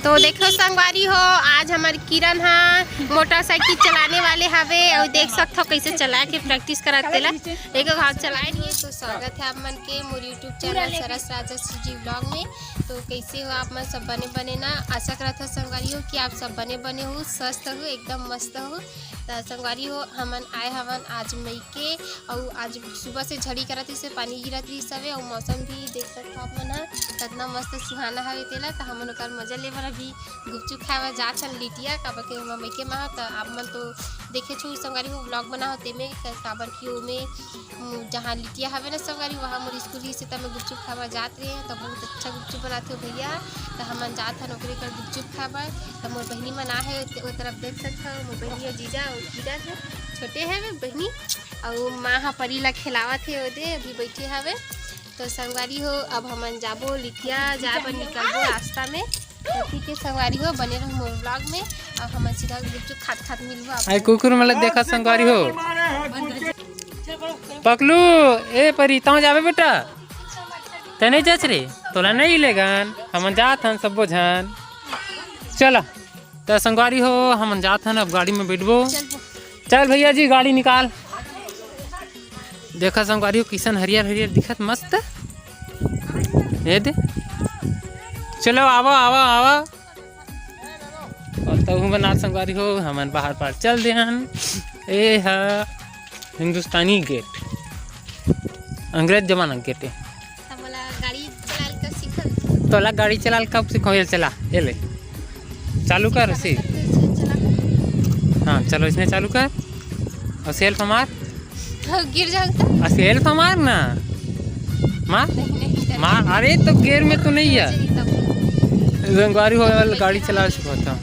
तो देखो संगवारी हो, आज हमारे किरण हाँ मोटरसाइकिल चलाने वाले हवे और देख सकते हो कैसे चला के प्रैक्टिस कराते ला। एक घाव चलाए नहीं तो स्वागत है आप मन के मोर यूट्यूब चैनल सरस राजश्री जी ब्लॉग में। तो कैसे हो आप मन, सब बने ना। आशा करता था संगवारी हो कि आप सब बने हो, स्वस्थ हो, एकदम मस्त हो। तो संगवारी हो हमन आए हवन आज मई के और आज सुबह से झड़ी करत से पानी गिरत रही सब और मौसम भी देख सकते आप मन कितना मस्त सुहाना हवे तेला। तो हमन ओकर मजा ले बर अभी गुपचुप खावा जात हन लिटिया काबर के मई के महा। तो आप मन तो देखे छू संगवारी हो ब्लॉग बना होते में काबर की में जहाँ लिटिया हवे ना संगवारी वहाँ मोर स्कूल से तब गुपचुप खावा जात रहे। तो बहुत अच्छा गुपचुप बनाते हो भैया। तो हमन जात हन ओकरे कर गुपचुप खावा। तो मोर बहनी मन आहे वो तरफ देख सकते हो, मोर बहनी और जीजा और कीरा है छोटे है वे बहनी और माँ हाँ परी ला खिलावत है ओदे अभी बैठे हवे। तो संगवारी हो अब हमन जाबो लिटिया जाए पर निकलबो रास्ता में। ठीक है संगवारी हो बने रहो मोर ब्लॉग में और हमन सीधा गुपचुप खात मिलबो। आई कुकुर मतलब देखा संगवारी हो पकलू ए परी ताऊ जावे बेटा ते नहीं जच रे तोला नहीं लेगन हमन जात हन सबो झन चला। तो संगवारी हो हमन जात हन अब गाड़ी में बैठबो। चल भैया जी गाड़ी निकाल। देखा संगवारी हो किसन हरियर हरियर दिखत मस्त ये दे। चलो आवा आवा आवा और तब बना संगवारी हो हमन बाहर पार चल दे हन। ए है हिंदुस्तानी गेट, अंग्रेज जमाना गेट है। तोला गाड़ी चला कब सीखो ये चला ये ले चालू कर सी। हाँ चलो इसने चालू कर और सेल्फ मार गिर जाऊंगा। सेल्फ मार ना मार मार। अरे तो गेयर में तो नहीं है संगवारी हो गाड़ी चला सिखाता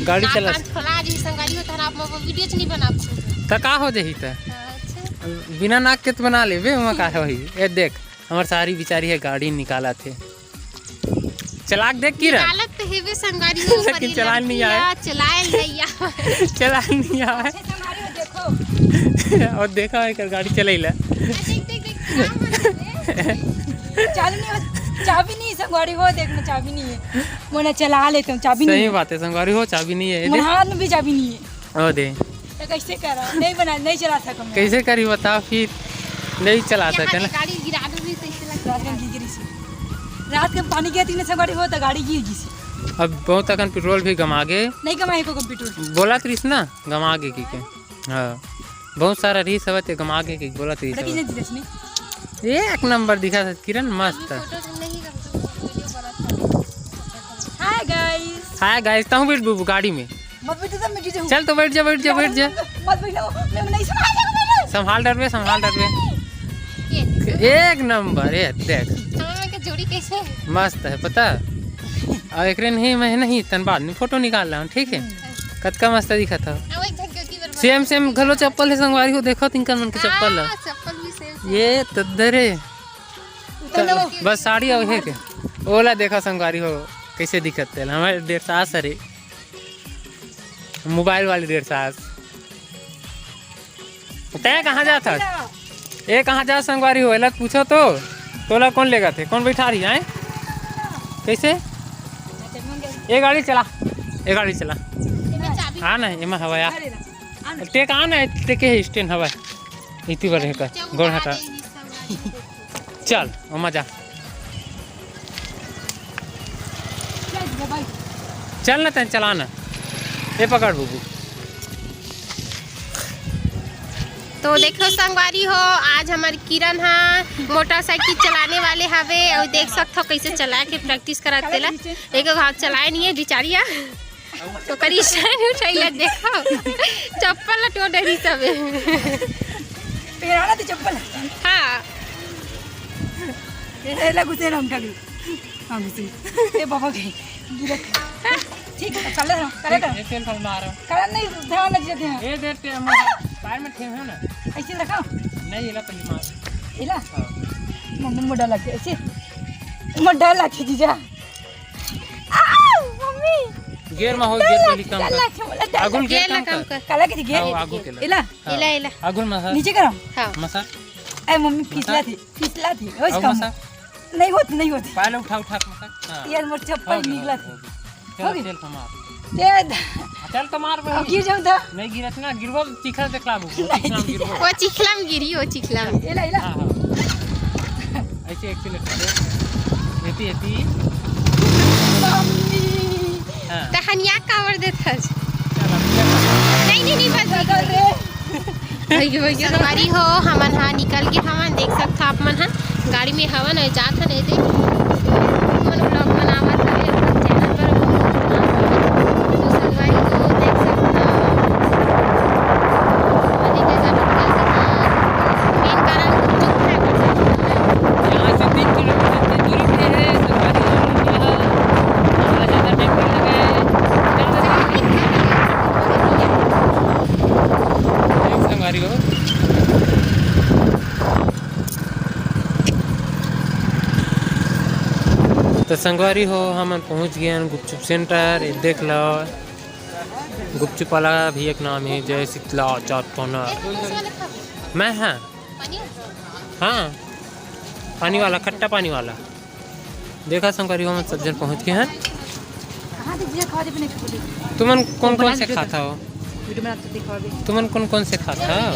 गाड़ी चला वीडियो नहीं बना तो का हो जाही तो बिना नाक के तो बना ले वहाँ का है। ये देख हमार सारी बिचारी है गाड़ी निकाला थे चलाक देख की तो हेवे संगवारी हो लेकिन चला नहीं आया चला नहीं आया और देखा है गाड़ी चलेला चाबी नहीं संगवारी हो देखना चाबी नहीं है मोना चला लेते हूँ चाबी नहीं। सही बात है संगवारी हो चाबी नहीं है हाथ में भी चाबी नहीं है। ओ दे तो कैसे करा नहीं बना नहीं चला सका कैसे करी बता फिर नहीं चला सके ना। गाड़ी गिरा दो भी सही से रात के पानी गिरती ना संगवारी हो तो गाड़ी गिर गई। अब बहुत अकन पेट्रोल भी गमा गए नहीं कमाए को कंप्यूटर बोला त्रिस ना गमा गे की के। हाँ बहुत सारा रही सब गमा गे की बोला त्रिस एक नंबर दिखा था किरण मस्त। हाय गाइस हाय गाइस ताऊ बैठ बुबू गाड़ी में मत बैठो तो मैं गिर जाऊं। चल तो बैठ जा मत बैठो मैं नहीं संभाल डर में एक नंबर ये देख जोड़ी कैसे मस्त है पता। और एक मैं नहीं तन बाद में फोटो निकाल रहा हूँ ठीक है कतका मस्त दिखा था। सेम घलो चप्पल है संगवारी हो देखो तिनका मन के चप्पल है ये तदरे बस साड़ी और है के ओला देखा संगवारी हो कैसे दिखते है हमारे 1.5 अरे मोबाइल वाली 1.5 तय कहाँ जाता ये कहाँ जा संगवारी हो एला पूछो तो तोला कौन लेगा थे कौन बैठा रही है कैसे ये गाड़ी चला हाँ ना एमा हवा या टेक आना है टेके है स्टैंड हवा इतनी बार है गोड़ हटा चल ओमा जा चल ना तन चलाना ये पकड़ बुबू। तो देखो संगवारी हो आज हमारे किरण हाँ मोटरसाइकिल चलाने वाले हवे और देख सकते हो कैसे चला के प्रैक्टिस कराते ला। एक घाव चलाए नहीं है बिचारिया तो करी उठाइला देखो चप्पल टो डरी सब पेराना तो चप्पल हाँ एला घुसे ना उठा गई हां घुसे ए बाबा गई गिरा ठीक है चल रहा करे कर ये सेल्फ मारो कर नहीं ध्यान लग जाते हैं ये देख के पैर में ठेम है ना ऐसे रखा नहीं इला पहले मार इला मम्मी मोड़ा लग ऐसे मोड़ा लग जीजा मम्मी गेर में हो गेर पहले काम कर आगुल गेर काम कर काला के गेर आगु के इला आगुल में नीचे करो हां मसा ए मम्मी फिसला थी ओस कम नहीं होती नहीं होती पहले उठा उठा के मत। हाँ यार मोर चप्पल निकला चल चल तो मार ते चल तो मार अब गिर जाऊं तो नहीं गिरत ना गिरबो तीखा देखलाबो तीखा गिरबो वो चिखला में गिरी, वो चिखला में। एला एला हां हां ऐसे एक्सीलेटर दे एती एती मम्मी हां तहनिया कावर देता है। चल नहीं बस बगल रे सवारी हो हमन हाँ निकल के हमन देख सकता आप मन हाँ गाड़ी में हवन है जात है दे मन ब्लॉग बनावत है अपन चैनल पर तो सवारी हो देख सकता अभी कैसा निकल के मेन कारण गुपचुप है यहाँ से 3 किलोमीटर की दूरी पे है सवारी यहाँ ज़्यादा टाइम नहीं लगा एक सवारी हो तो संगवारी हो हम पहुँच गए हैं गुपचुप सेंटर। ये देख लो गुपचुप वाला भी एक नाम है जय शीतला चाट कॉर्नर। मैं हाँ हाँ पानी वाला खट्टा पानी वाला देखा संगवारी हो हम सब जन पहुँच गए हैं। कहां से जिया खा दे बने छोटे तुमन कौन कौन से खाता हो वीडियो में तो दिखा दे तुमन कौन कौन से खाता हो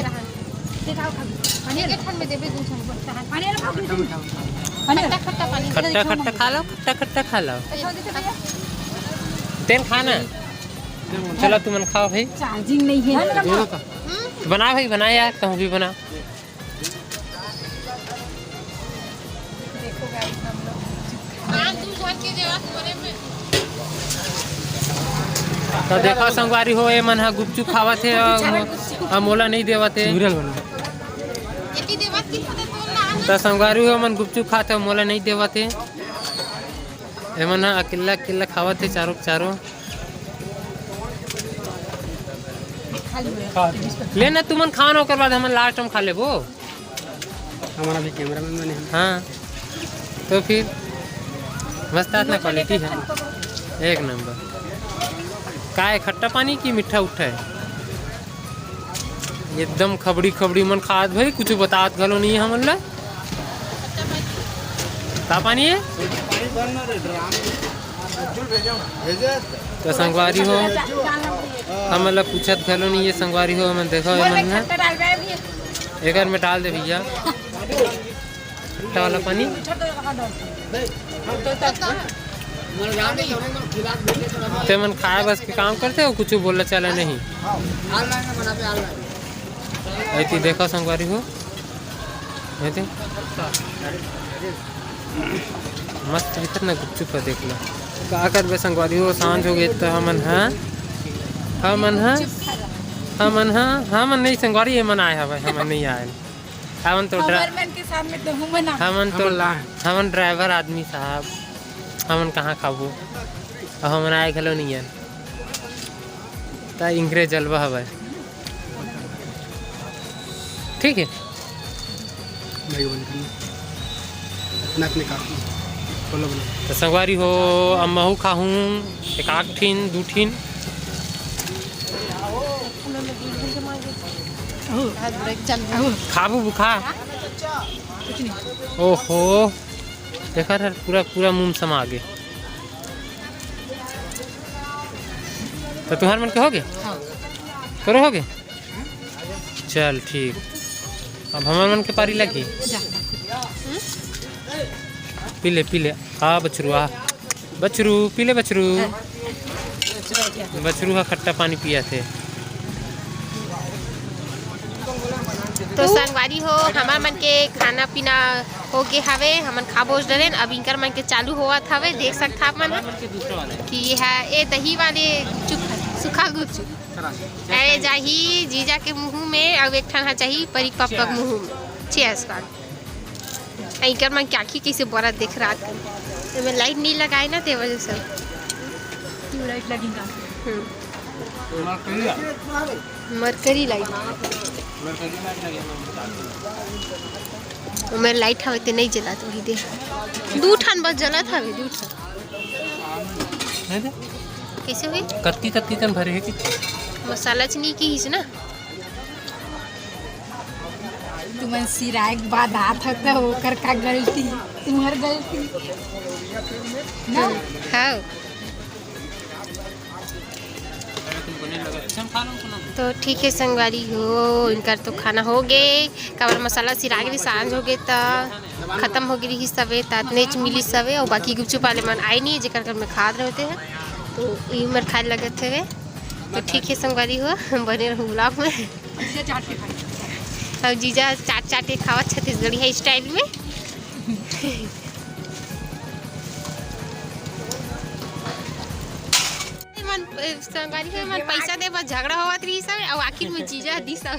दिखाओ खा पानी के ठंड में देबे दूसरा पानी वाला खा पानी खट्टा पानी खट्टा खट्टा खा लो खट्टा खट्टा खा लो तेल खाना चलो तुमन खाओ भाई चार्जिंग नहीं है बना भाई बना यार तुम भी बना। तो देखो संगवारी हो ये मन हा गुपचुप खावा थे और मोला नहीं देवा थे तो संगवारी हो मन गुपचुप खाते मोला नहीं देवा थे ये मन हा अकेला अकेला खावा थे चारों चारों लेना तुमन खाना ओकर बाद हम लास्ट में खा लेबो हमारा भी कैमरा मैन है। हाँ तो फिर मस्त ना क्वालिटी है एक नंबर। का है खट्टा पानी की मीठा उठा है एकदम खबड़ी खबड़ी मन खात भाई कुछ बतात गलो नहीं है हमन ला का पानी है तो संगवारी हो हमन ला पूछत गलो नहीं है संगवारी हो हमन देखो मन है एक में डाल दे भैया खट्टा वाला पानी ते मन खाए बस के काम करते हो कुछ बोलना चला नहीं ऐसी देखो संगवारी हो ऐसे मस्त भीतर ना गुपचुप है देख लो का कर बे संगवारी हो सांझ हो गई तो हमन नहीं संगवारी ये मन आए हवे हमन नहीं आए हमन तो के सामने तो हूं मना हमन ड्राइवर आदमी साहब हमन कहाँ खाबू और हमन आए खलो नहीं है तो इंग्रेज जलवा हवा ठीक है तो संगवारी हो अब महू खाहूँ एक आग ठीन दू ठीन खाबू बुखा ओहो देखा था पूरा पूरा मुंह समा आगे तो तुम्हारे मन के हो गए करो हो गए चल ठीक अब हमारे मन के पारी लगी पीले पीले आ बछरू आ बछरू पीले बछरू बछरू का खट्टा पानी पिया थे तो संगवारी हो हमार मन के खाना पीना हो गए हवे हमन खाबोज डरेन अब इनकर मन के चालू होवत हवे देख सकता आप मन कि है ये दही वाले गुपचुप सुखा गुपचुप अरे जाही जीजा के मुंह में अब एक ठन चाहिए परी पापा के मुंह में चेस का इनकर मन क्या की कैसे बड़ा देख रहा था तो मैं लाइट नहीं लगाए ना ते वजह से लाइट लगेगा मरकरी लाइट मेरे लाइट हवे ते नहीं जला तो वही दे दू ठन बस जला था दू ठन कैसे हुई कत्ती कत्ती तन भरे है कि मसाला चनी की हिस ना तुमन सिराए के बाद आत ह त ओकर का गलती तुम्हार गलती ना हाँ तो ठीक है संगवारी हो इनका तो खाना हो गए काबर मसाला सिरा गई सांझ हो गए तो ख़त्म हो गई सबे तने मिली सबे और बाकी गुपचुप वाले मन आए नहीं जेकर घर में खाद रहते हैं तो ये उम्र खाए लगे थे तो ठीक है संगवारी हो बने रहूँ ब्लॉग में अब जीजा चाट चाटे खावा छत्तीसगढ़ी है स्टाइल में संगवारी के मन पैसा दे बस झगड़ा होवत रही सब और आखिर में जीजा दी सब